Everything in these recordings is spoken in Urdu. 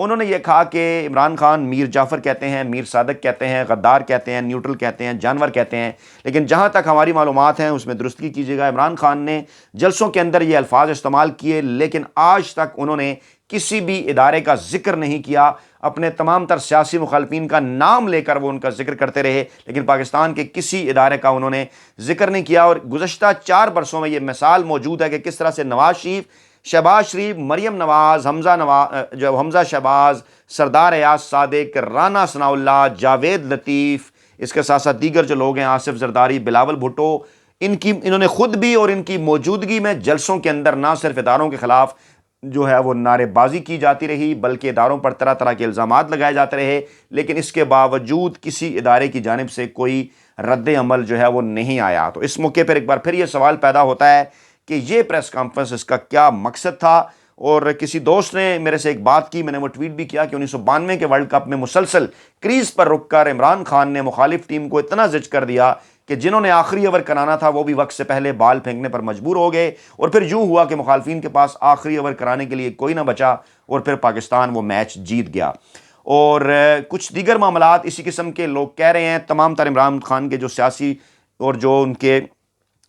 انہوں نے یہ کہا کہ عمران خان میر جعفر کہتے ہیں، میر صادق کہتے ہیں، غدار کہتے ہیں، نیوٹرل کہتے ہیں، جانور کہتے ہیں، لیکن جہاں تک ہماری معلومات ہیں اس میں درستگی کیجیے گا، عمران خان نے جلسوں کے اندر یہ الفاظ استعمال کیے، لیکن آج تک انہوں نے کسی بھی ادارے کا ذکر نہیں کیا۔ اپنے تمام تر سیاسی مخالفین کا نام لے کر وہ ان کا ذکر کرتے رہے، لیکن پاکستان کے کسی ادارے کا انہوں نے ذکر نہیں کیا۔ اور گزشتہ 4 برسوں میں یہ مثال موجود ہے کہ کس طرح سے نواز شریف، شہباز شریف، مریم نواز، حمزہ شہباز، سردار ایاز صادق، رانا ثناء اللہ، جاوید لطیف، اس کے ساتھ ساتھ دیگر جو لوگ ہیں، آصف زرداری، بلاول بھٹو، انہوں نے خود بھی اور ان کی موجودگی میں جلسوں کے اندر نہ صرف اداروں کے خلاف جو ہے وہ نعرے بازی کی جاتی رہی، بلکہ اداروں پر طرح طرح کے الزامات لگائے جاتے رہے، لیکن اس کے باوجود کسی ادارے کی جانب سے کوئی رد عمل جو ہے وہ نہیں آیا۔ تو اس موقع پر ایک بار پھر یہ سوال پیدا ہوتا ہے کہ یہ پریس کانفرنس اس کا کیا مقصد تھا؟ اور کسی دوست نے میرے سے ایک بات کی، میں نے وہ ٹویٹ بھی کیا کہ 1992 کے ورلڈ کپ میں مسلسل کریز پر رک کر عمران خان نے مخالف ٹیم کو اتنا زج کر دیا کہ جنہوں نے آخری اوور کرانا تھا وہ بھی وقت سے پہلے بال پھینکنے پر مجبور ہو گئے، اور پھر یوں ہوا کہ مخالفین کے پاس آخری اوور کرانے کے لیے کوئی نہ بچا، اور پھر پاکستان وہ میچ جیت گیا۔ اور کچھ دیگر معاملات اسی قسم کے لوگ کہہ رہے ہیں۔ تمام تر عمران خان کے جو سیاسی اور جو ان کے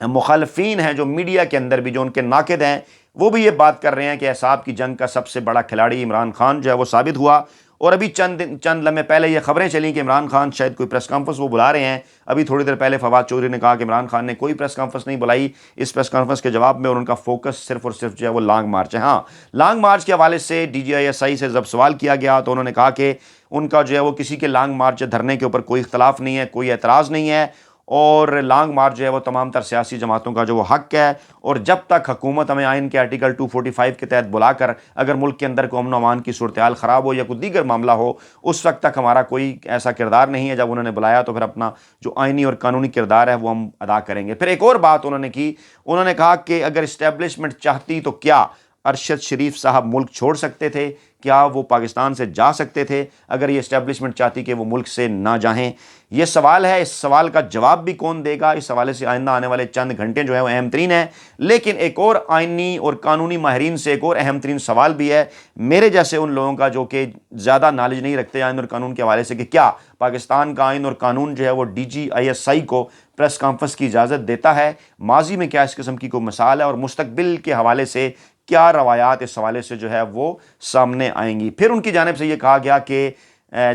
مخالفین ہیں، جو میڈیا کے اندر بھی جو ان کے ناقد ہیں، وہ بھی یہ بات کر رہے ہیں کہ اعصاب کی جنگ کا سب سے بڑا کھلاڑی عمران خان جو ہے وہ ثابت ہوا۔ اور ابھی چند لمحے پہلے یہ خبریں چلیں کہ عمران خان شاید کوئی پریس کانفرنس وہ بلا رہے ہیں۔ ابھی تھوڑی دیر پہلے فواد چودھری نے کہا کہ عمران خان نے کوئی پریس کانفرنس نہیں بلائی اس پریس کانفرنس کے جواب میں، اور ان کا فوکس صرف اور صرف جو ہے وہ لانگ مارچ ہے۔ ہاں، لانگ مارچ کے حوالے سے DGISI سے جب سوال کیا گیا تو انہوں نے کہا کہ ان کا جو ہے وہ کسی کے لانگ مارچ دھرنے کے اوپر کوئی اختلاف نہیں ہے، کوئی اعتراض نہیں ہے، اور لانگ مارچ جو ہے وہ تمام تر سیاسی جماعتوں کا جو وہ حق ہے، اور جب تک حکومت ہمیں آئین کے آرٹیکل 245 کے تحت بلا کر اگر ملک کے اندر کو امن و امان کی صورتحال خراب ہو یا کوئی دیگر معاملہ ہو، اس وقت تک ہمارا کوئی ایسا کردار نہیں ہے۔ جب انہوں نے بلایا تو پھر اپنا جو آئینی اور قانونی کردار ہے وہ ہم ادا کریں گے۔ پھر ایک اور بات انہوں نے کی، انہوں نے کہا کہ اگر اسٹیبلشمنٹ چاہتی تو کیا ارشد شریف صاحب ملک چھوڑ سکتے تھے؟ کیا وہ پاکستان سے جا سکتے تھے اگر یہ اسٹیبلشمنٹ چاہتی کہ وہ ملک سے نہ جائیں؟ یہ سوال ہے، اس سوال کا جواب بھی کون دے گا؟ اس حوالے سے آئندہ آنے والے چند گھنٹے جو ہے وہ اہم ترین ہیں۔ لیکن ایک اور آئینی اور قانونی ماہرین سے ایک اور اہم ترین سوال بھی ہے میرے جیسے ان لوگوں کا جو کہ زیادہ نالج نہیں رکھتے آئین اور قانون کے حوالے سے، کہ کیا پاکستان کا آئین اور قانون جو ہے وہ DGISI کو پریس کانفرنس کی اجازت دیتا ہے؟ ماضی میں کیا اس قسم کی کوئی مثال ہے؟ اور مستقبل کے حوالے سے کیا روایات اس حوالے سے جو ہے وہ سامنے آئیں گی؟ پھر ان کی جانب سے یہ کہا گیا کہ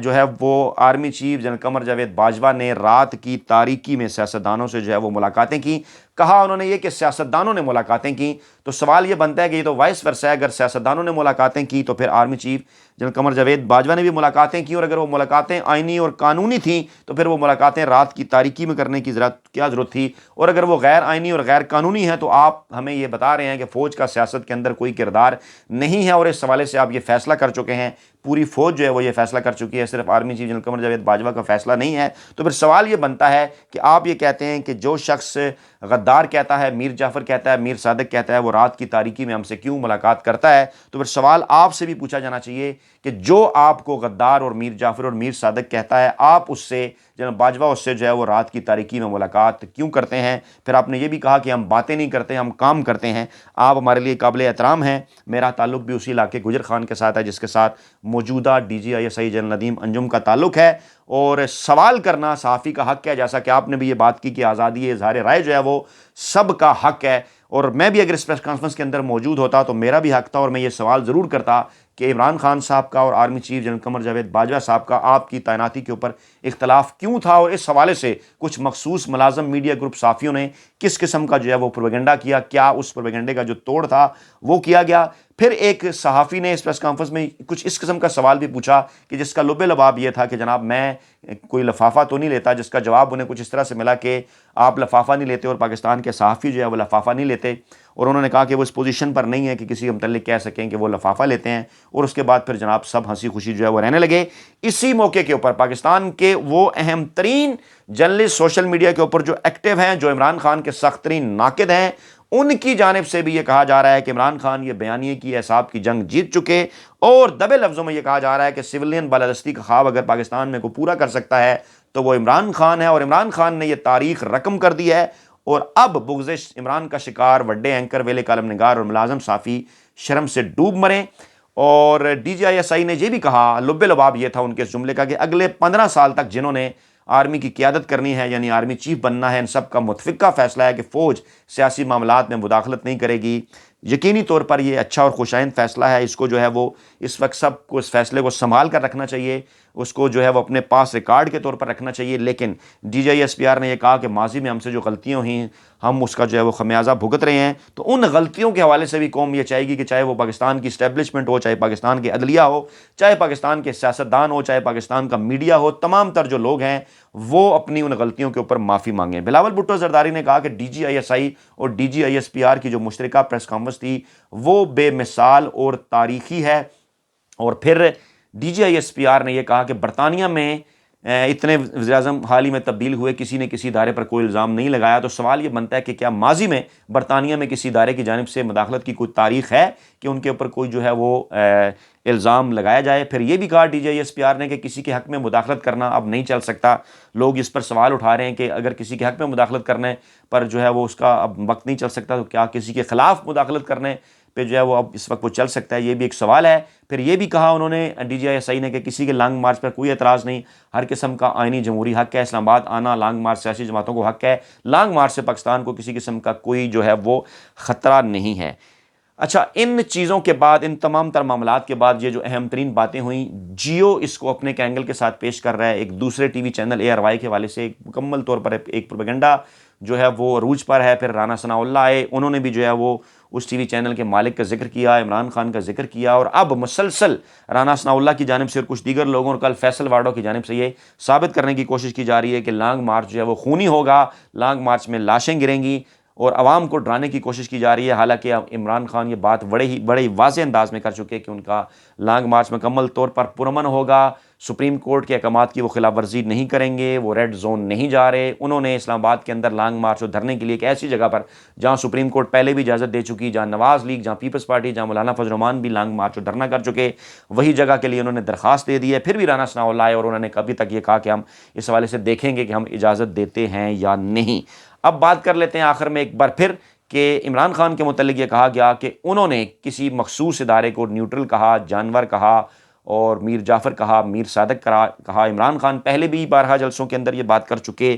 جو ہے وہ army chief general Qamar Javed Bajwa نے رات کی تاریکی میں سیاستدانوں سے جو ہے وہ ملاقاتیں کی۔ کہا انہوں نے یہ کہ سیاستدانوں نے ملاقاتیں کی، تو سوال یہ بنتا ہے کہ یہ تو وائس ورسا ہے، اگر سیاستدانوں نے ملاقاتیں کی تو پھر army chief general Qamar Javed Bajwa نے بھی ملاقاتیں کی، اور اگر وہ ملاقاتیں آئینی اور قانونی تھیں تو پھر وہ ملاقاتیں رات کی تاریکی میں کرنے کی کیا ضرورت تھی؟ اور اگر وہ غیر آئینی اور غیر قانونی ہیں تو آپ ہمیں یہ بتا رہے ہیں کہ فوج کا سیاست کے اندر کوئی کردار نہیں ہے، اور اس حوالے سے آپ یہ فیصلہ کر چکے ہیں، پوری فوج جو ہے وہ یہ فیصلہ کر چکی ہے، صرف army chief general Qamar Javed Bajwa کا فیصلہ نہیں ہے۔ تو پھر سوال یہ بنتا ہے کہ آپ یہ کہتے ہیں کہ جو شخص غدار کہتا ہے، میر جعفر کہتا ہے، میر صادق کہتا ہے، وہ رات کی تاریکی میں ہم سے کیوں ملاقات کرتا ہے؟ تو پھر سوال آپ سے بھی پوچھا جانا چاہیے کہ جو آپ کو غدار اور میر جعفر اور میر صادق کہتا ہے، آپ اس سے جناب باجوہ اس سے جو ہے وہ رات کی تاریکی میں ملاقات کیوں کرتے ہیں؟ پھر آپ نے یہ بھی کہا کہ ہم باتیں نہیں کرتے، ہم کام کرتے ہیں۔ آپ ہمارے لیے قابل احترام ہیں، میرا تعلق بھی اسی علاقے گجر خان کے ساتھ ہے جس کے ساتھ موجودہ DGISI جنرل ندیم انجم کا تعلق ہے، اور سوال کرنا صحافی کا حق ہے، جیسا کہ آپ نے بھی یہ بات کی کہ آزادی اظہار رائے جو ہے وہ سب کا حق ہے، اور میں بھی اگر اس پریس کانفرنس کے اندر موجود ہوتا تو میرا بھی حق تھا، اور میں یہ سوال ضرور کرتا کہ عمران خان صاحب کا اور army chief general Qamar Javed Bajwa صاحب کا آپ کی تعیناتی کے اوپر اختلاف کیوں تھا، اور اس حوالے سے کچھ مخصوص ملازم میڈیا گروپ صحافیوں نے کس قسم کا جو ہے وہ پروپیگنڈا کیا، کیا اس پروپیگنڈے کا جو توڑ تھا وہ کیا گیا؟ پھر ایک صحافی نے اس پریس کانفرنس میں کچھ اس قسم کا سوال بھی پوچھا کہ جس کا لب لباب یہ تھا کہ جناب میں کوئی لفافہ تو نہیں لیتا، جس کا جواب انہیں کچھ اس طرح سے ملا کہ آپ لفافہ نہیں لیتے اور پاکستان کے صحافی جو ہے وہ لفافہ نہیں لیتے، اور انہوں نے کہا کہ وہ اس پوزیشن پر نہیں ہے کہ کسی کے متعلق کہہ سکیں کہ وہ لفافہ لیتے ہیں، اور اس کے بعد پھر جناب سب ہنسی خوشی جو ہے وہ رہنے لگے۔ اسی موقع کے اوپر پاکستان کے وہ اہم ترین جرنلسٹ سوشل میڈیا کے اوپر جو ایکٹیو ہیں، جو عمران خان کے سخت ترین ناقد ہیں، ان کی جانب سے بھی یہ کہا جا رہا ہے کہ عمران خان یہ بیانیے کی اعصاب کی جنگ جیت چکے، اور دبے لفظوں میں یہ کہا جا رہا ہے کہ سویلین بالادستی کا خواب اگر پاکستان میں کوئی پورا کر سکتا ہے تو وہ عمران خان ہے، اور عمران خان نے یہ تاریخ رقم کر دی ہے، اور اب بغض عمران کا شکار وڈے اینکر، ویلے کالم نگار اور ملازم صحافی شرم سے ڈوب مریں۔ اور DGISI نے یہ بھی کہا، لب لباب یہ تھا ان کے اس جملے کا، کہ اگلے 15 سال تک جنہوں نے آرمی کی قیادت کرنی ہے، یعنی آرمی چیف بننا ہے، ان سب کا متفقہ فیصلہ ہے کہ فوج سیاسی معاملات میں مداخلت نہیں کرے گی۔ یقینی طور پر یہ اچھا اور خوشائند فیصلہ ہے، اس کو جو ہے وہ اس وقت سب کو اس فیصلے کو سنبھال کر رکھنا چاہیے، اس کو جو ہے وہ اپنے پاس ریکارڈ کے طور پر رکھنا چاہیے۔ لیکن DGISPR نے یہ کہا کہ ماضی میں ہم سے جو غلطیاں ہوئیں ہم اس کا جو ہے وہ خمیازہ بھگت رہے ہیں، تو ان غلطیوں کے حوالے سے بھی قوم یہ چاہے گی کہ چاہے وہ پاکستان کی اسٹیبلشمنٹ ہو، چاہے پاکستان کے عدلیہ ہو، چاہے پاکستان کے سیاستدان ہو، چاہے پاکستان کا میڈیا ہو، تمام تر جو لوگ ہیں وہ اپنی ان غلطیوں کے اوپر معافی مانگیں۔ بلاول بھٹو زرداری نے کہا کہ DGISI اور DGISPR کی جو مشترکہ پریس کانفرنس تھی وہ بے مثال اور تاریخی ہے۔ اور پھر DGISPR نے یہ کہا کہ برطانیہ میں اتنے وزیر اعظم حال ہی میں تبدیل ہوئے، کسی نے کسی ادارے پر کوئی الزام نہیں لگایا، تو سوال یہ بنتا ہے کہ کیا ماضی میں برطانیہ میں کسی ادارے کی جانب سے مداخلت کی کوئی تاریخ ہے کہ ان کے اوپر کوئی جو ہے وہ الزام لگایا جائے؟ پھر یہ بھی کہا DGISPR نے کہ کسی کے حق میں مداخلت کرنا اب نہیں چل سکتا۔ لوگ اس پر سوال اٹھا رہے ہیں کہ اگر کسی کے حق میں مداخلت کرنے پر جو ہے وہ اس کا اب وقت نہیں چل سکتا، تو کیا کسی کے خلاف مداخلت کرنے پہ جو ہے وہ اب اس وقت وہ چل سکتا ہے؟ یہ بھی ایک سوال ہے۔ پھر یہ بھی کہا انہوں نے DGISI نے کہ کسی کے لانگ مارچ پر کوئی اعتراض نہیں، ہر قسم کا آئینی جمہوری حق ہے، اسلام آباد آنا لانگ مارچ سیاسی جماعتوں کو حق ہے، لانگ مارچ سے پاکستان کو کسی قسم کا کوئی جو ہے وہ خطرہ نہیں ہے۔ اچھا، ان چیزوں کے بعد، ان تمام تر معاملات کے بعد، یہ جو اہم ترین باتیں ہوئیں، جیو اس کو اپنے اینگل کے ساتھ پیش کر رہا ہے، ایک دوسرے ٹی وی چینل ARY کے حوالے سے ایک مکمل طور پر ایک پروپیگنڈا جو ہے وہ عروج پر ہے۔ پھر رانا ثناء اللہ آئے، انہوں نے بھی جو ہے وہ اس ٹی وی چینل کے مالک کا ذکر کیا، عمران خان کا ذکر کیا، اور اب مسلسل رانا ثناء اللہ کی جانب سے اور کچھ دیگر لوگوں اور کل فیصل واڈو کی جانب سے یہ ثابت کرنے کی کوشش کی جا رہی ہے کہ لانگ مارچ جو ہے وہ خونی ہوگا، لانگ مارچ میں لاشیں گریں گی، اور عوام کو ڈرانے کی کوشش کی جا رہی ہے۔ حالانکہ عمران خان یہ بات بڑے ہی واضح انداز میں کر چکے کہ ان کا لانگ مارچ مکمل طور پر پرامن ہوگا، سپریم کورٹ کے احکامات کی وہ خلاف ورزی نہیں کریں گے، وہ ریڈ زون نہیں جا رہے۔ انہوں نے اسلام آباد کے اندر لانگ مارچ اور دھرنے کے لیے ایک ایسی جگہ پر جہاں سپریم کورٹ پہلے بھی اجازت دے چکی، جہاں نواز لیگ، جہاں پیپلز پارٹی، جہاں مولانا فضل الرحمان بھی لانگ مارچ اور دھرنا کر چکے، وہی جگہ کے لیے انہوں نے درخواست دے دی ہے۔ پھر بھی رانا ثناء اللہ آئے اور انہوں نے کبھی تک یہ کہا کہ ہم اس حوالے سے دیکھیں گے کہ ہم اجازت دیتے ہیں یا نہیں۔ اب بات کر لیتے ہیں آخر میں ایک بار پھر کہ عمران خان کے متعلق یہ کہا گیا کہ انہوں نے کسی مخصوص ادارے کو نیوٹرل کہا، جانور کہا، اور میر جعفر کہا، میر صادق کہا۔ عمران خان پہلے بھی بارہا جلسوں کے اندر یہ بات کر چکے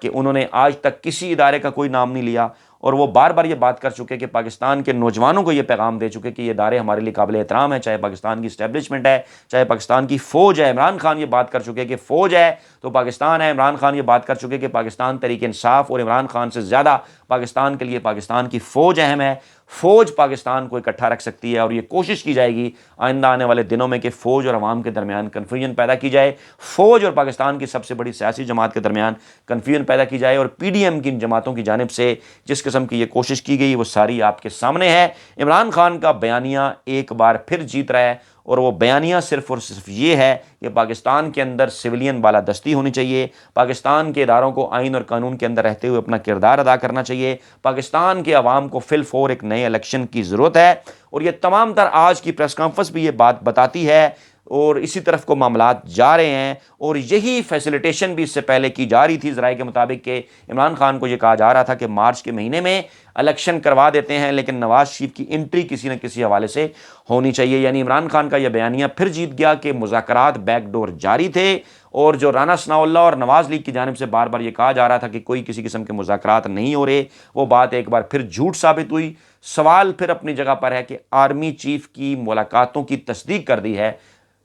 کہ انہوں نے آج تک کسی ادارے کا کوئی نام نہیں لیا، اور وہ بار بار یہ بات کر چکے کہ پاکستان کے نوجوانوں کو یہ پیغام دے چکے کہ یہ ادارے ہمارے لیے قابل احترام ہے، چاہے پاکستان کی اسٹیبلشمنٹ ہے، چاہے پاکستان کی فوج ہے۔ عمران خان یہ بات کر چکے کہ فوج ہے تو پاکستان ہے۔ عمران خان یہ بات کر چکے کہ پاکستان تحریک انصاف اور عمران خان سے زیادہ پاکستان کے لیے پاکستان کی فوج اہم ہے، فوج پاکستان کو اکٹھا رکھ سکتی ہے، اور یہ کوشش کی جائے گی آئندہ آنے والے دنوں میں کہ فوج اور عوام کے درمیان کنفیوژن پیدا کی جائے، فوج اور پاکستان کی سب سے بڑی سیاسی جماعت کے درمیان کنفیوژن پیدا کی جائے، اور PDM کی ان جماعتوں کی جانب سے جس قسم کی یہ کوشش کی گئی وہ ساری آپ کے سامنے ہے۔ عمران خان کا بیانیہ ایک بار پھر جیت رہا ہے، اور وہ بیانیہ صرف اور صرف یہ ہے کہ پاکستان کے اندر سویلین بالادستی ہونی چاہیے، پاکستان کے اداروں کو آئین اور قانون کے اندر رہتے ہوئے اپنا کردار ادا کرنا چاہیے، پاکستان کے عوام کو فی الفور ایک نئے الیکشن کی ضرورت ہے، اور یہ تمام تر آج کی پریس کانفرنس بھی یہ بات بتاتی ہے، اور اسی طرف کو معاملات جا رہے ہیں۔ اور یہی فیسیلیٹیشن بھی اس سے پہلے کی جا رہی تھی ذرائع کے مطابق کہ عمران خان کو یہ کہا جا رہا تھا کہ مارچ کے مہینے میں الیکشن کروا دیتے ہیں، لیکن نواز شریف کی انٹری کسی نہ کسی حوالے سے ہونی چاہیے۔ یعنی عمران خان کا یہ بیانیہ پھر جیت گیا کہ مذاکرات بیک ڈور جاری تھے، اور جو رانا ثناء اللہ اور نواز لیگ کی جانب سے بار بار یہ کہا جا رہا تھا کہ کوئی کسی قسم کے مذاکرات نہیں ہو رہے، وہ بات ایک بار پھر جھوٹ ثابت ہوئی۔ سوال پھر اپنی جگہ پر ہے کہ آرمی چیف کی ملاقاتوں کی تصدیق کر دی ہے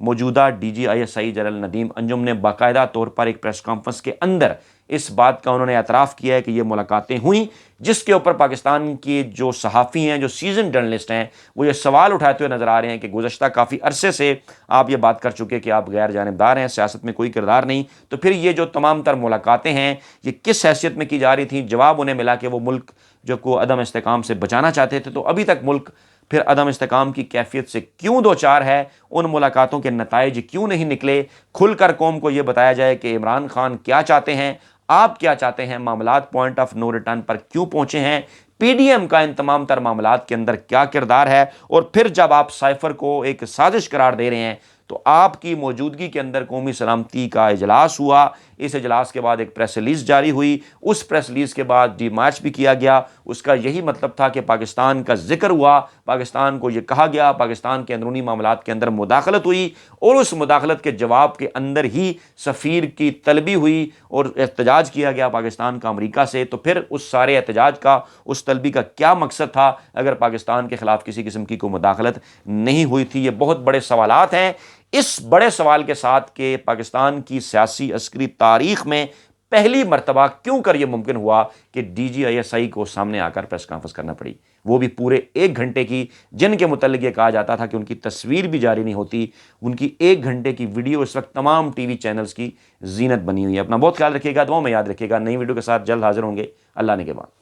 موجودہ DGISI جنرل ندیم انجم نے، باقاعدہ طور پر ایک پریس کانفرنس کے اندر اس بات کا انہوں نے اعتراف کیا ہے کہ یہ ملاقاتیں ہوئیں، جس کے اوپر پاکستان کے جو صحافی ہیں، جو سیزن جرنلسٹ ہیں، وہ یہ سوال اٹھاتے ہوئے نظر آ رہے ہیں کہ گزشتہ کافی عرصے سے آپ یہ بات کر چکے کہ آپ غیر جانبدار ہیں، سیاست میں کوئی کردار نہیں، تو پھر یہ جو تمام تر ملاقاتیں ہیں یہ کس حیثیت میں کی جا رہی تھیں؟ جواب انہیں ملا کہ وہ ملک جو کو عدم استحکام سے بچانا چاہتے تھے، تو ابھی تک ملک پھر عدم استحکام کی کیفیت سے کیوں دوچار ہے؟ ان ملاقاتوں کے نتائج کیوں نہیں نکلے؟ کھل کر قوم کو یہ بتایا جائے کہ عمران خان کیا چاہتے ہیں، آپ کیا چاہتے ہیں، معاملات پوائنٹ آف نو ریٹرن پر کیوں پہنچے ہیں، PDM کا ان تمام تر معاملات کے اندر کیا کردار ہے، اور پھر جب آپ سائفر کو ایک سازش قرار دے رہے ہیں تو آپ کی موجودگی کے اندر قومی سلامتی کا اجلاس ہوا. اس اجلاس کے بعد ایک پریس ریلیز جاری ہوئی. اس پریس ریلیز کے بعد ڈی مارچ بھی کیا گیا. اس کا یہی مطلب تھا کہ پاکستان کا ذکر ہوا, پاکستان کو یہ کہا گیا, پاکستان کے اندرونی معاملات کے اندر مداخلت ہوئی, اور اس مداخلت کے جواب کے اندر ہی سفیر کی طلبی ہوئی اور احتجاج کیا گیا پاکستان کا امریکہ سے. تو پھر اس سارے احتجاج کا, اس طلبی کا کیا مقصد تھا اگر پاکستان کے خلاف کسی قسم کی کوئی مداخلت نہیں ہوئی تھی؟ یہ بہت بڑے سوالات ہیں. اس بڑے سوال کے ساتھ کہ پاکستان کی سیاسی عسکری تاریخ میں پہلی مرتبہ کیوں کر یہ ممکن ہوا کہ D G I S I کو سامنے آ کر پریس کانفرنس کرنا پڑی, وہ بھی پورے 1 گھنٹے کی, جن کے متعلق یہ کہا جاتا تھا کہ ان کی تصویر بھی جاری نہیں ہوتی. ان کی 1 گھنٹے کی ویڈیو اس وقت تمام ٹی وی چینلز کی زینت بنی ہوئی ہے. اپنا بہت خیال رکھیے گا, دعاؤں میں یاد رکھیے گا. نئی ویڈیو کے ساتھ جلد حاضر ہوں گے. اللہ نے کے بعد.